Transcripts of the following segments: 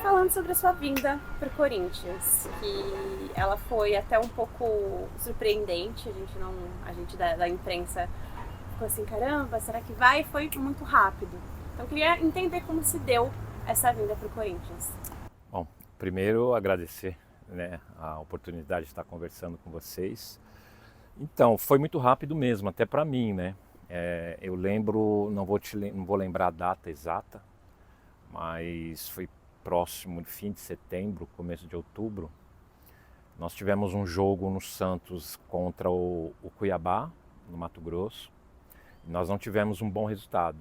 falando sobre a sua vinda para o Corinthians, que ela foi até um pouco surpreendente. A gente da imprensa ficou assim, caramba, será que vai? E foi muito rápido. Então eu queria entender como se deu essa vinda para o Corinthians. Bom, primeiro agradecer, né, a oportunidade de estar conversando com vocês. Então, foi muito rápido mesmo, até para mim, né? Eu lembro, não vou lembrar a data exata, mas foi próximo, fim de setembro, começo de outubro. Nós tivemos um jogo no Santos contra o Cuiabá, no Mato Grosso. Nós não tivemos um bom resultado.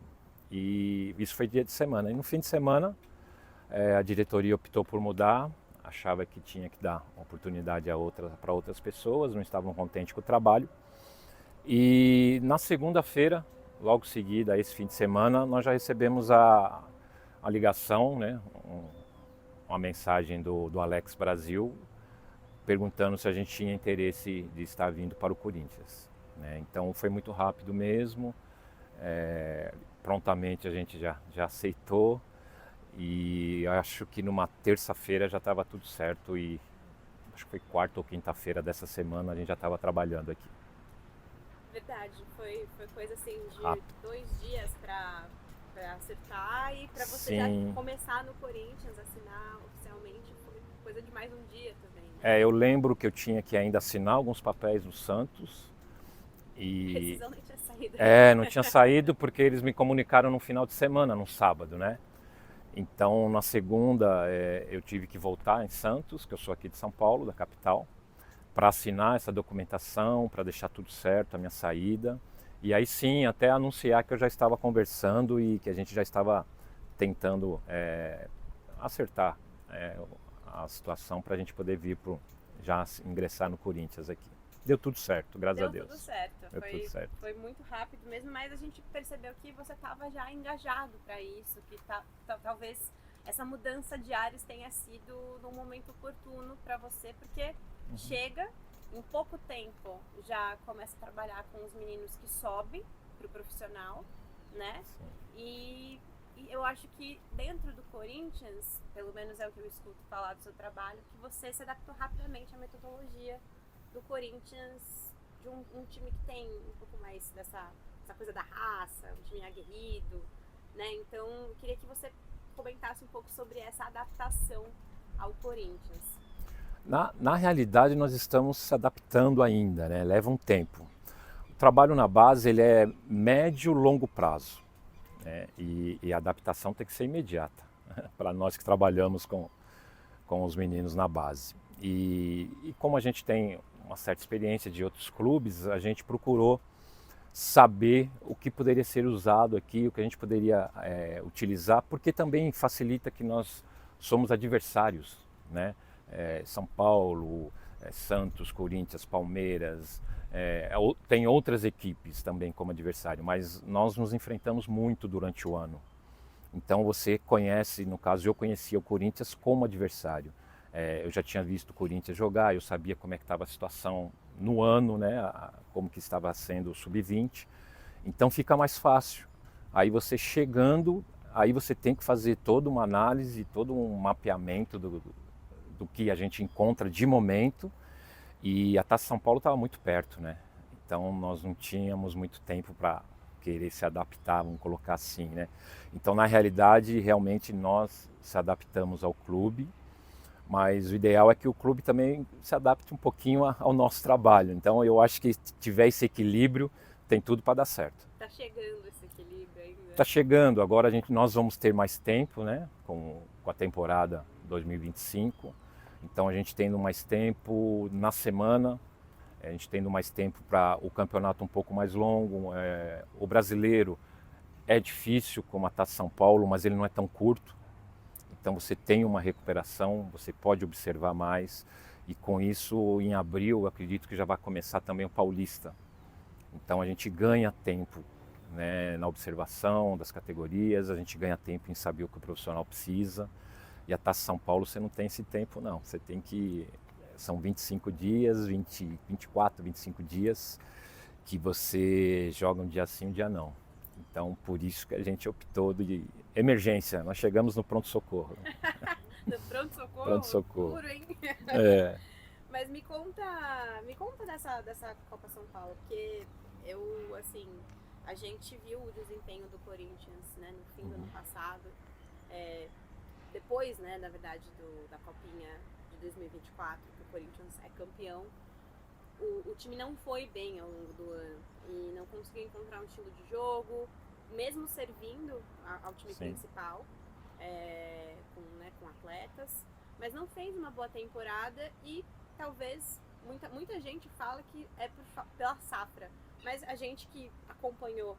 E isso foi dia de semana. E no fim de semana, a diretoria optou por mudar, achava que tinha que dar oportunidade para outras pessoas, não estavam contentes com o trabalho. E na segunda-feira, logo seguida a esse fim de semana, nós já recebemos a ligação, né, uma mensagem do Alex Brasil, perguntando se a gente tinha interesse de estar vindo para o Corinthians, né? Então foi muito rápido mesmo, prontamente a gente já aceitou. E acho que numa terça-feira já estava tudo certo e acho que foi quarta ou quinta-feira dessa semana a gente já estava trabalhando aqui. Verdade, foi coisa assim de Rápido. 2 dias para acertar e para você já Sim, começar no Corinthians, assinar oficialmente, foi coisa de mais um dia também, né? eu lembro que eu tinha que ainda assinar alguns papéis no Santos A e rescisão nem tinha saído ainda. não tinha saído porque eles me comunicaram no final de semana, no sábado, né? Então na segunda eu tive que voltar em Santos, que eu sou aqui de São Paulo, da capital, para assinar essa documentação, para deixar tudo certo, a minha saída. E aí sim, até anunciar que eu já estava conversando e que a gente já estava tentando acertar é, a situação para a gente poder vir já ingressar no Corinthians aqui. Deu tudo certo, graças a Deu tudo Deus. certo, Deu tudo certo. foi muito rápido mesmo, mas a gente percebeu que você estava já engajado para isso, que talvez essa mudança de ares tenha sido num momento oportuno para você, porque chega em pouco tempo, já começa a trabalhar com os meninos que sobem para o profissional, né? Sim. E eu acho que dentro do Corinthians, pelo menos é o que eu escuto falar do seu trabalho, que você se adaptou rapidamente à metodologia do Corinthians, de um time que tem um pouco mais dessa coisa da raça, um time aguerrido, né? Então, eu queria que você comentasse um pouco sobre essa adaptação ao Corinthians. Na realidade, nós estamos se adaptando ainda, né? Leva um tempo. O trabalho na base ele é médio-longo prazo, né? E a adaptação tem que ser imediata para nós que trabalhamos com os meninos na base. E como a gente tem uma certa experiência de outros clubes, a gente procurou saber o que poderia ser usado aqui, o que a gente poderia utilizar, porque também facilita que nós somos adversários, né? São Paulo, Santos, Corinthians, Palmeiras, tem outras equipes também como adversário, mas nós nos enfrentamos muito durante o ano. Então você conhece, no caso eu conhecia o Corinthians como adversário. Eu já tinha visto o Corinthians jogar, eu sabia como é que estava a situação no ano, né, como que estava sendo o sub-20. Então fica mais fácil. Aí você chegando, aí você tem que fazer toda uma análise, todo um mapeamento do que a gente encontra de momento. E a Taça São Paulo estava muito perto, né? Então nós não tínhamos muito tempo para querer se adaptar, vamos colocar assim, né? Então na realidade realmente nós se adaptamos ao clube, mas o ideal é que o clube também se adapte um pouquinho ao nosso trabalho. Então eu acho que se tiver esse equilíbrio, tem tudo para dar certo. Tá chegando esse equilíbrio Está ainda. chegando, agora nós vamos ter mais tempo, né? Com a temporada 2025. Então a gente tendo mais tempo na semana, a gente tendo mais tempo para o campeonato um pouco mais longo. O brasileiro é difícil, como a Taça São Paulo, mas ele não é tão curto. Então você tem uma recuperação, você pode observar mais. E com isso, em abril, eu acredito que já vai começar também o Paulista. Então a gente ganha tempo, né, na observação das categorias, a gente ganha tempo em saber o que o profissional precisa. E a Taça São Paulo você não tem esse tempo não, você tem que... São 25 dias, 24, 25 dias que você joga um dia sim, um dia não. Então por isso que a gente optou de emergência, nós chegamos no pronto-socorro. Pronto-socorro? Pronto-socorro. Duro, hein? É. Mas me conta dessa Copa São Paulo, porque assim, a gente viu o desempenho do Corinthians, né, no fim do ano passado, depois, né, na verdade, da Copinha de 2024, que o Corinthians é campeão. O time não foi bem ao longo do ano e não conseguiu encontrar um estilo de jogo, mesmo servindo ao time Sim. principal, com atletas, mas não fez uma boa temporada e talvez muita gente fala que é pela safra, mas a gente que acompanhou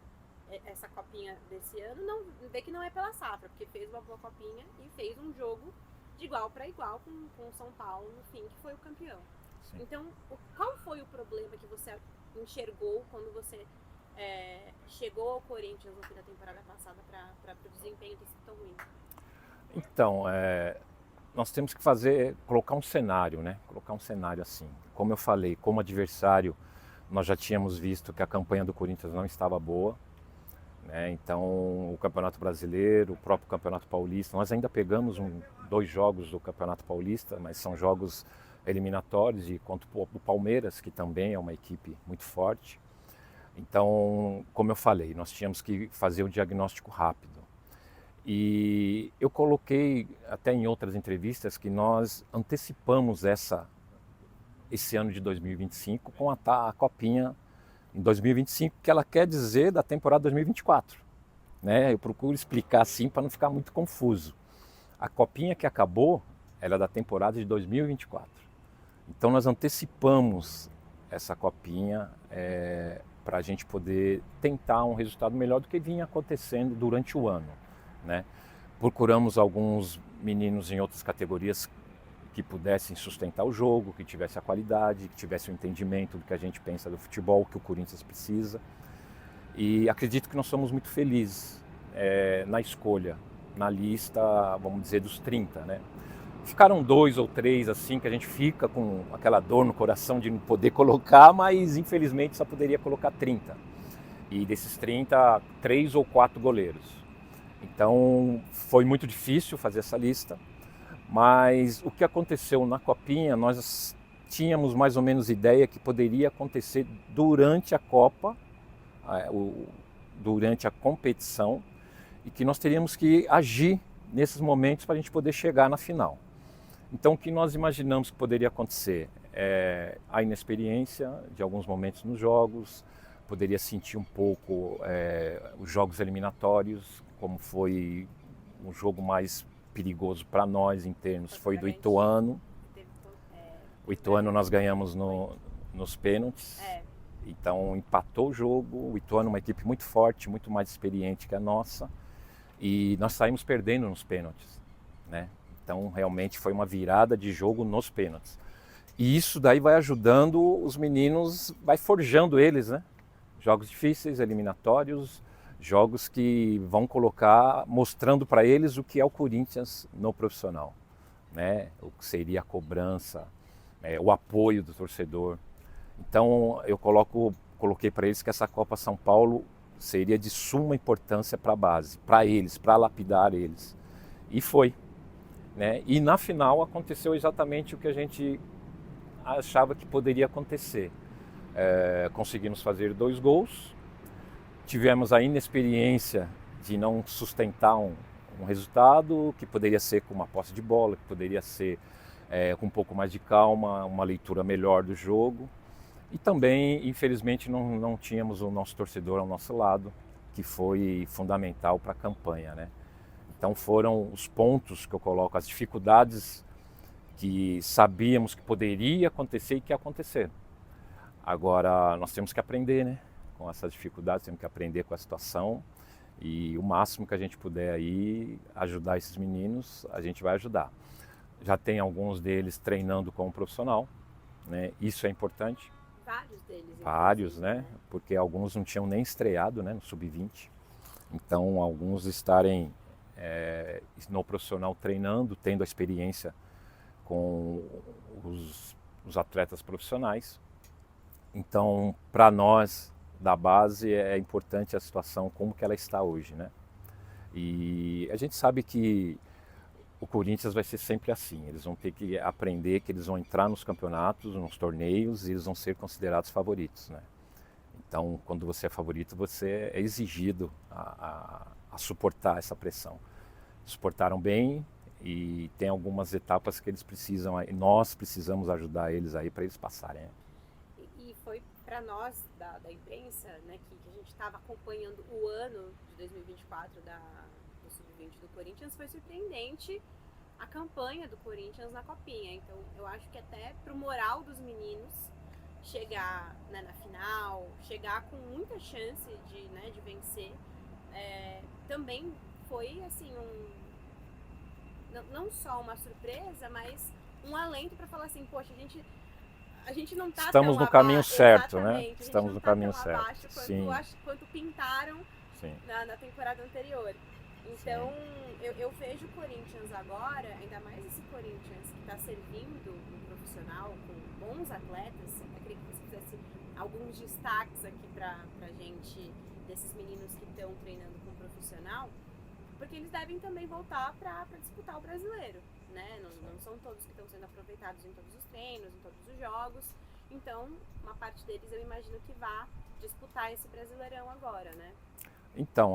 essa copinha desse ano não vê que não é pela safra, porque fez uma boa copinha e fez um jogo de igual para igual com o São Paulo no fim, que foi o campeão. Sim. Então, qual foi o problema que você enxergou quando você chegou ao Corinthians no fim da temporada passada para o desempenho ter sido tão ruim? Então, nós temos que colocar um cenário, né? Colocar um cenário assim. Como eu falei, como adversário, nós já tínhamos visto que a campanha do Corinthians não estava boa, né? Então, o Campeonato Brasileiro, o próprio Campeonato Paulista, nós ainda pegamos 2 jogos do Campeonato Paulista, mas são jogos eliminatórios e contra o Palmeiras, que também é uma equipe muito forte. Então, como eu falei, nós tínhamos que fazer o diagnóstico rápido. E eu coloquei até em outras entrevistas que nós antecipamos esse ano de 2025 com a Copinha em 2025, que ela quer dizer da temporada 2024. Né? Eu procuro explicar assim para não ficar muito confuso. A Copinha que acabou, ela é da temporada de 2024. Então nós antecipamos essa Copinha para a gente poder tentar um resultado melhor do que vinha acontecendo durante o ano. Né? Procuramos alguns meninos em outras categorias que pudessem sustentar o jogo, que tivesse a qualidade, que tivesse o entendimento do que a gente pensa do futebol, que o Corinthians precisa. E acredito que nós somos muito felizes na escolha, na lista, vamos dizer, dos 30. Né? Ficaram 2 ou 3 assim que a gente fica com aquela dor no coração de não poder colocar, mas infelizmente só poderia colocar 30. E desses 30, 3 ou 4 goleiros. Então foi muito difícil fazer essa lista, mas o que aconteceu na Copinha, nós tínhamos mais ou menos ideia que poderia acontecer durante a Copa, durante a competição, e que nós teríamos que agir nesses momentos para a gente poder chegar na final. Então o que nós imaginamos que poderia acontecer? A inexperiência de alguns momentos nos jogos, poderia sentir um pouco os jogos eliminatórios, como foi um jogo mais perigoso para nós em termos, foi do Ituano. O Ituano nós ganhamos nos pênaltis, então empatou o jogo. O Ituano é uma equipe muito forte, muito mais experiente que a nossa, e nós saímos perdendo nos pênaltis, né? Então realmente foi uma virada de jogo nos pênaltis. E isso daí vai ajudando os meninos, vai forjando eles, né? Jogos difíceis, eliminatórios, jogos que vão colocar, mostrando para eles o que é o Corinthians no profissional, né? O que seria a cobrança, o apoio do torcedor. Então eu coloquei para eles que essa Copa São Paulo seria de suma importância para a base, para eles, para lapidar eles. E foi. Né? E na final aconteceu exatamente o que a gente achava que poderia acontecer. Conseguimos fazer 2 gols, tivemos a inexperiência de não sustentar um resultado que poderia ser com uma posse de bola, que poderia ser com um pouco mais de calma, uma leitura melhor do jogo. E também, infelizmente, não tínhamos o nosso torcedor ao nosso lado, que foi fundamental para a campanha, né? Então foram os pontos que eu coloco, as dificuldades que sabíamos que poderia acontecer e que aconteceram. Agora nós temos que aprender, né? Com essas dificuldades, temos que aprender com a situação, e o máximo que a gente puder aí ajudar esses meninos, a gente vai ajudar. Já tem alguns deles treinando como profissional, né? Isso é importante. Vários deles. Vários, né? Porque alguns não tinham nem estreado, né, no Sub-20. Então alguns estarem no profissional treinando, tendo a experiência com os atletas profissionais. Então, para nós da base é importante a situação como que ela está hoje, né? E a gente sabe que o Corinthians vai ser sempre assim. Eles vão ter que aprender que eles vão entrar nos campeonatos, nos torneios, e eles vão ser considerados favoritos, né? Então, quando você é favorito, você é exigido a suportar essa pressão. Suportaram bem e tem algumas etapas que eles precisam, nós precisamos ajudar eles aí para eles passarem. Né? E foi para nós da imprensa, né, que a gente estava acompanhando o ano de 2024 do Sub-20 do Corinthians, foi surpreendente a campanha do Corinthians na Copinha. Então, eu acho que até pro moral dos meninos chegar, né, na final, chegar com muita chance de vencer, também foi assim não só uma surpresa, mas um alento para falar assim, poxa, a gente não está estamos no caminho certo, né? Estamos no caminho certo. Quanto pintaram Sim. Na temporada anterior. Então, eu vejo o Corinthians agora, ainda mais esse Corinthians que está servindo no profissional, com bons atletas. Eu queria que você fizesse alguns destaques aqui pra gente, desses meninos que estão treinando com o profissional, porque eles devem também voltar para disputar o brasileiro, né? Não são todos que estão sendo aproveitados em todos os treinos, em todos os jogos. Então, uma parte deles eu imagino que vá disputar esse Brasileirão agora, né? Então,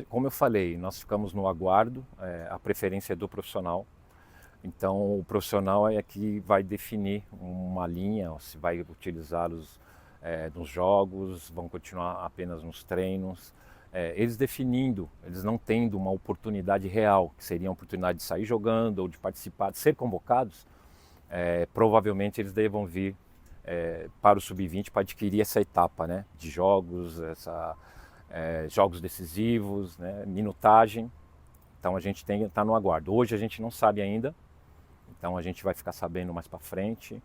como eu falei, nós ficamos no aguardo, a preferência é do profissional. Então, o profissional é que vai definir uma linha, se vai utilizá-los nos jogos, vão continuar apenas nos treinos. Eles definindo, eles não tendo uma oportunidade real, que seria a oportunidade de sair jogando ou de participar, de ser convocados, provavelmente eles devam vir para o Sub-20 para adquirir essa etapa, né, de jogos, jogos decisivos, né, minutagem. Então a gente está no aguardo. Hoje a gente não sabe ainda, então a gente vai ficar sabendo mais para frente.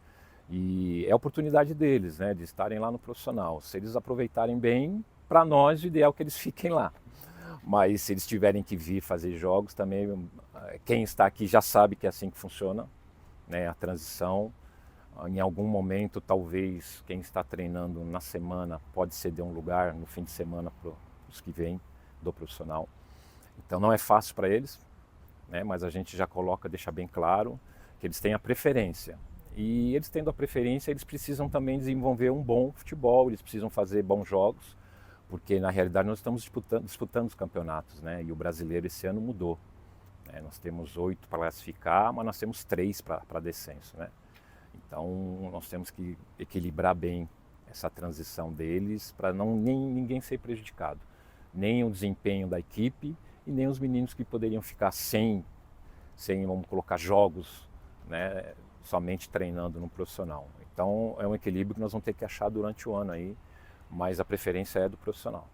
E é a oportunidade deles, né, de estarem lá no profissional. Se eles aproveitarem bem, para nós o ideal é que eles fiquem lá. Mas se eles tiverem que vir fazer jogos também, quem está aqui já sabe que é assim que funciona, né, a transição. Em algum momento, talvez, quem está treinando na semana pode ceder um lugar no fim de semana para os que vêm do profissional. Então não é fácil para eles, né, mas a gente já deixa bem claro que eles têm a preferência. E eles tendo a preferência, eles precisam também desenvolver um bom futebol, eles precisam fazer bons jogos, porque na realidade nós estamos disputando os campeonatos, né, e o brasileiro esse ano mudou. Nós temos 8 para classificar, mas nós temos 3 para descenso, né? Então nós temos que equilibrar bem essa transição deles para ninguém ser prejudicado. Nem o desempenho da equipe e nem os meninos que poderiam ficar sem vamos colocar, jogos, né, somente treinando no profissional. Então é um equilíbrio que nós vamos ter que achar durante o ano aí, mas a preferência é do profissional.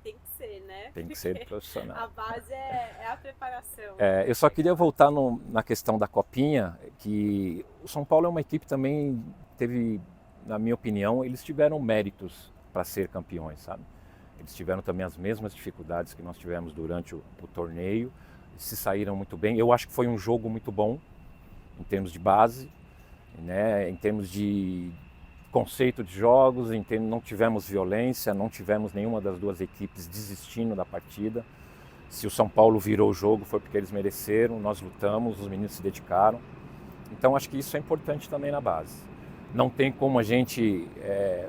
Tem que ser, né? Tem que ser do profissional. A base é a preparação. Eu só queria voltar na questão da Copinha, que o São Paulo é uma equipe também teve, na minha opinião, eles tiveram méritos para ser campeões, sabe? Eles tiveram também as mesmas dificuldades que nós tivemos durante o torneio, se saíram muito bem. Eu acho que foi um jogo muito bom, em termos de base, né? Em termos de conceito de jogos, não tivemos violência, não tivemos nenhuma das duas equipes desistindo da partida. Se o São Paulo virou o jogo foi porque eles mereceram, nós lutamos, os meninos se dedicaram. Então acho que isso é importante também na base. Não tem como a gente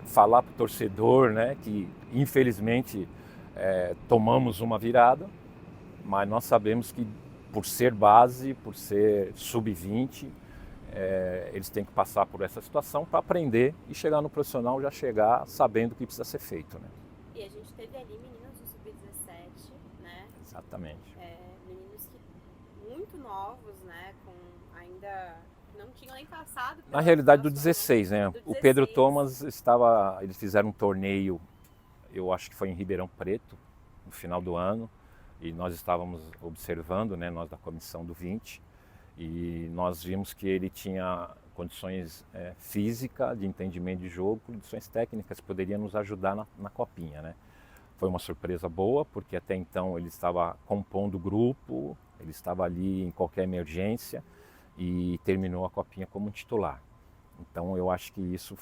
falar para o torcedor, né, que infelizmente tomamos uma virada, mas nós sabemos que por ser base, por ser sub-20, eles têm que passar por essa situação para aprender e chegar no profissional, já chegar sabendo o que precisa ser feito, né? E a gente teve ali meninos do sub-17, né? Exatamente. Meninos muito novos, né? Ainda não tinham nem passado. Na realidade do 16, né? O Pedro Thomas eles fizeram um torneio, eu acho que foi em Ribeirão Preto, no final do ano, e nós estávamos observando, né? Nós da comissão do 20, e nós vimos que ele tinha condições físicas, de entendimento de jogo, condições técnicas que poderiam nos ajudar na Copinha, né? Foi uma surpresa boa, porque até então ele estava compondo o grupo, ele estava ali em qualquer emergência e terminou a Copinha como titular. Então eu acho que isso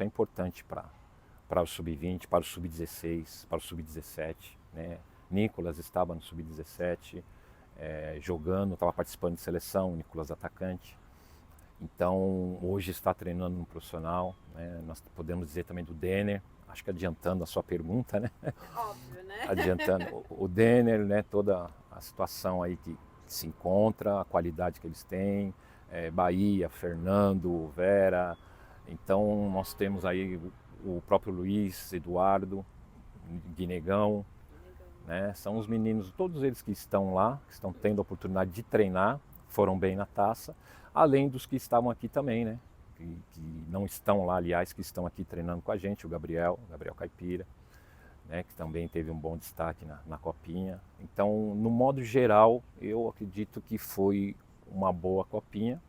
é importante para o Sub-20, para o Sub-16, para o Sub-17, né? Nicolas estava no Sub-17, jogando, estava participando de seleção, o Nicolas atacante. Então hoje está treinando no profissional, né? Nós podemos dizer também do Denner, acho que adiantando a sua pergunta, né? Óbvio, né? Adiantando o Denner, né? Toda a situação aí que se encontra, a qualidade que eles têm, Bahia, Fernando, Vera. Então nós temos aí o próprio Luiz Eduardo, Guinegão, né? São os meninos, todos eles que estão lá, que estão tendo a oportunidade de treinar, foram bem na taça, além dos que estavam aqui também, né? Que não estão lá, aliás, que estão aqui treinando com a gente, o Gabriel Caipira, né? Que também teve um bom destaque na Copinha. Então, no modo geral, eu acredito que foi uma boa Copinha,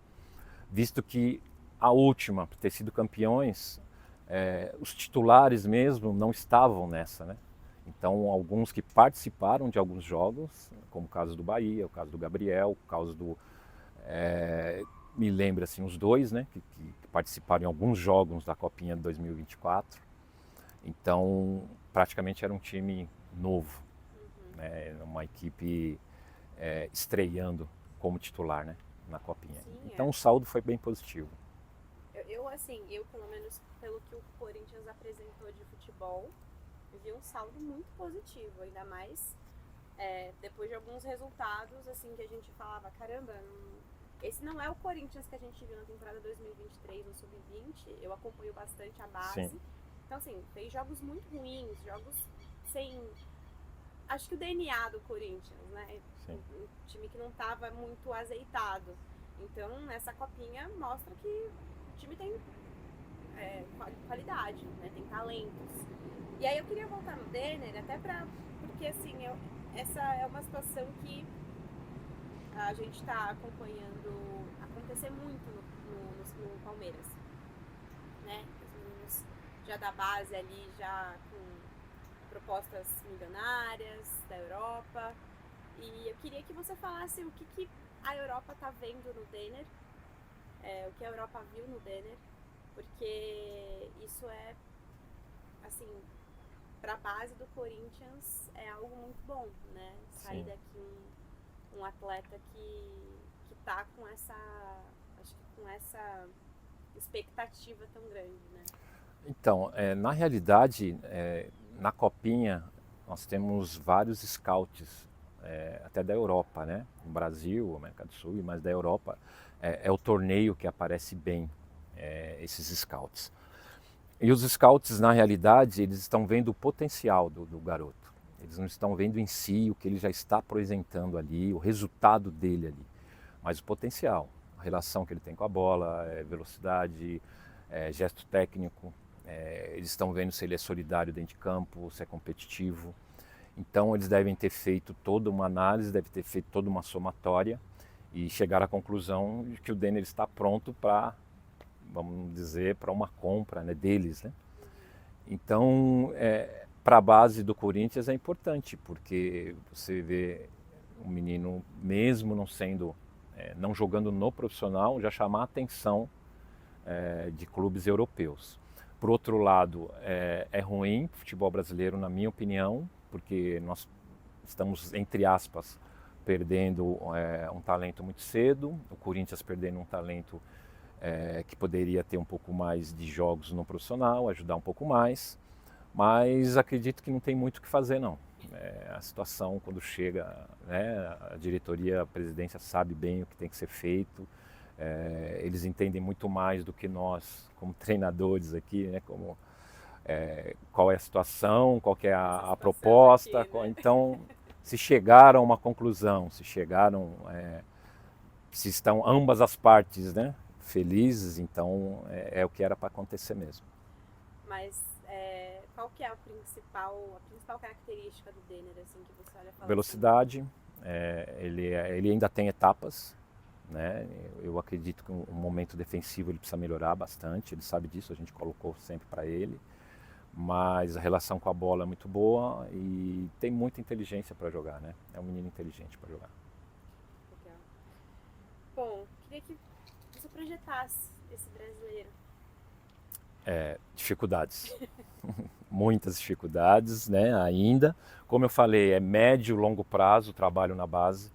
visto que a última, por ter sido campeões, os titulares mesmo não estavam nessa, né? Então, alguns que participaram de alguns jogos, como o caso do Bahia, o caso do Gabriel, o caso do... me lembro assim, os dois, né, que participaram em alguns jogos da Copinha de 2024. Então, praticamente era um time novo, né, uma equipe estreando como titular, né, na Copinha. Sim, então, o saldo foi bem positivo. Eu pelo menos pelo que o Corinthians apresentou de futebol, vi um saldo muito positivo, ainda mais depois de alguns resultados assim que a gente falava, caramba, esse não é o Corinthians que a gente viu na temporada 2023 no Sub-20, eu acompanho bastante a base. Sim. Então assim, fez jogos muito ruins, jogos sem, acho que o DNA do Corinthians, né? Um time que não estava muito azeitado. Então nessa copinha mostra que o time tem qualidade, né? Tem talentos. E aí eu queria voltar no Denner, até porque assim, essa é uma situação que a gente está acompanhando acontecer muito no Palmeiras, né? Os meninos já da base ali, já com propostas milionárias da Europa. E eu queria que você falasse o que a Europa está vendo no Denner, o que a Europa viu no Denner, porque isso assim, para a base do Corinthians é algo muito bom, né? Sair daqui um atleta que tá com essa expectativa tão grande, né? Então, na realidade, na Copinha nós temos vários scouts, até da Europa, né? No Brasil, América do Sul, mas da Europa é o torneio que aparece bem esses scouts. E os scouts, na realidade, eles estão vendo o potencial do garoto. Eles não estão vendo em si o que ele já está apresentando ali, o resultado dele ali, mas o potencial, a relação que ele tem com a bola, velocidade, gesto técnico. Eles estão vendo se ele é solidário dentro de campo, se é competitivo. Então eles devem ter feito toda uma análise, devem ter feito toda uma somatória e chegar à conclusão de que o Denner está pronto para, vamos dizer, para uma compra, né, deles, né? Então, para a base do Corinthians é importante, porque você vê um menino, mesmo não sendo, não jogando no profissional, já chamar a atenção de clubes europeus. Por outro lado, é ruim o futebol brasileiro, na minha opinião, porque nós estamos, entre aspas, perdendo um talento muito cedo, o Corinthians perdendo um talento que poderia ter um pouco mais de jogos no profissional, ajudar um pouco mais, mas acredito que não tem muito o que fazer não. A situação quando chega, né, a diretoria, a presidência sabe bem o que tem que ser feito, eles entendem muito mais do que nós como treinadores aqui, né, como, qual é a situação, qual que é a proposta, aqui, né? Então se chegaram a uma conclusão, se estão ambas as partes, né, felizes, então é o que era para acontecer mesmo. Mas qual que é a principal característica do Denner, assim, que você olha e fala Velocidade, ele ainda tem etapas, né? Eu acredito que o momento defensivo ele precisa melhorar bastante, ele sabe disso, a gente colocou sempre para ele, mas a relação com a bola é muito boa e tem muita inteligência para jogar, né? É um menino inteligente para jogar. Legal. Bom, queria que você projetasse esse brasileiro. Dificuldades, muitas dificuldades, né? Ainda, como eu falei, é médio e longo prazo o trabalho na base.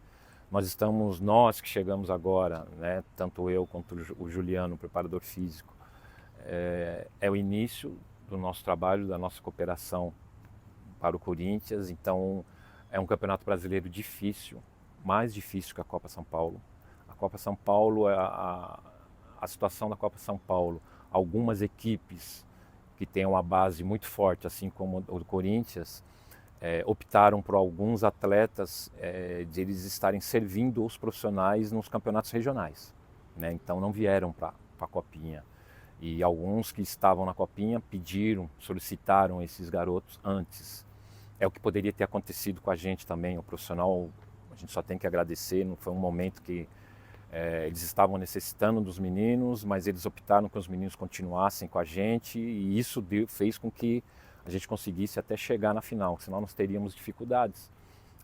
Nós que chegamos agora, né, tanto eu quanto o Juliano, o preparador físico, é o início do nosso trabalho, da nossa cooperação para o Corinthians. Então é um campeonato brasileiro difícil, mais difícil que a Copa São Paulo. A Copa São Paulo, a situação da Copa São Paulo, algumas equipes que têm uma base muito forte, assim como o do Corinthians, optaram por alguns atletas de eles estarem servindo os profissionais nos campeonatos regionais, né? Então não vieram para a Copinha. E alguns que estavam na Copinha pediram, solicitaram esses garotos antes. É o que poderia ter acontecido com a gente também, o profissional, a gente só tem que agradecer, não foi um momento que eles estavam necessitando dos meninos, mas eles optaram que os meninos continuassem com a gente, e isso fez com que a gente conseguisse até chegar na final, senão nós teríamos dificuldades.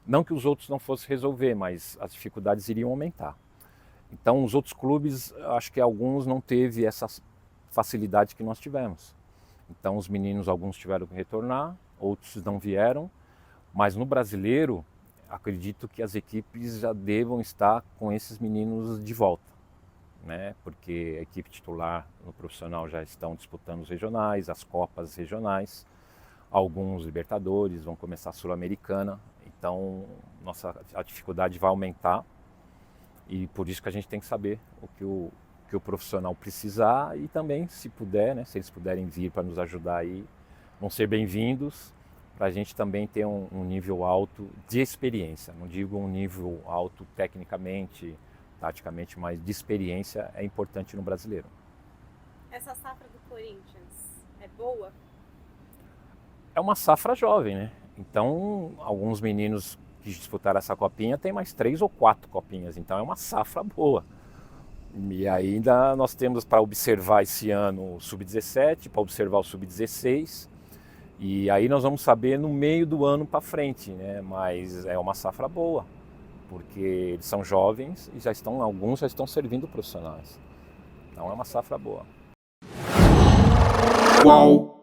Não que os outros não fossem resolver, mas as dificuldades iriam aumentar. Então os outros clubes, acho que alguns não teve essa facilidade que nós tivemos. Então os meninos, alguns tiveram que retornar, outros não vieram, mas no brasileiro, acredito que as equipes já devam estar com esses meninos de volta, né? Porque a equipe titular no profissional já estão disputando os regionais, as copas regionais, alguns Libertadores, vão começar a Sul-Americana, então a dificuldade vai aumentar, e por isso que a gente tem que saber o que o profissional precisar, e também, se puder, né, se eles puderem vir para nos ajudar aí, vão ser bem-vindos, para a gente também ter um nível alto de experiência. Não digo um nível alto tecnicamente, taticamente, mas de experiência é importante no brasileiro. Essa safra do Corinthians é boa? É uma safra jovem, né? Então, alguns meninos que disputaram essa copinha têm mais 3 ou 4 copinhas, então é uma safra boa. E ainda nós temos para observar esse ano o Sub-17, para observar o Sub-16, e aí nós vamos saber no meio do ano para frente, né? Mas é uma safra boa, porque eles são jovens e alguns já estão servindo profissionais. Então é uma safra boa. Qual?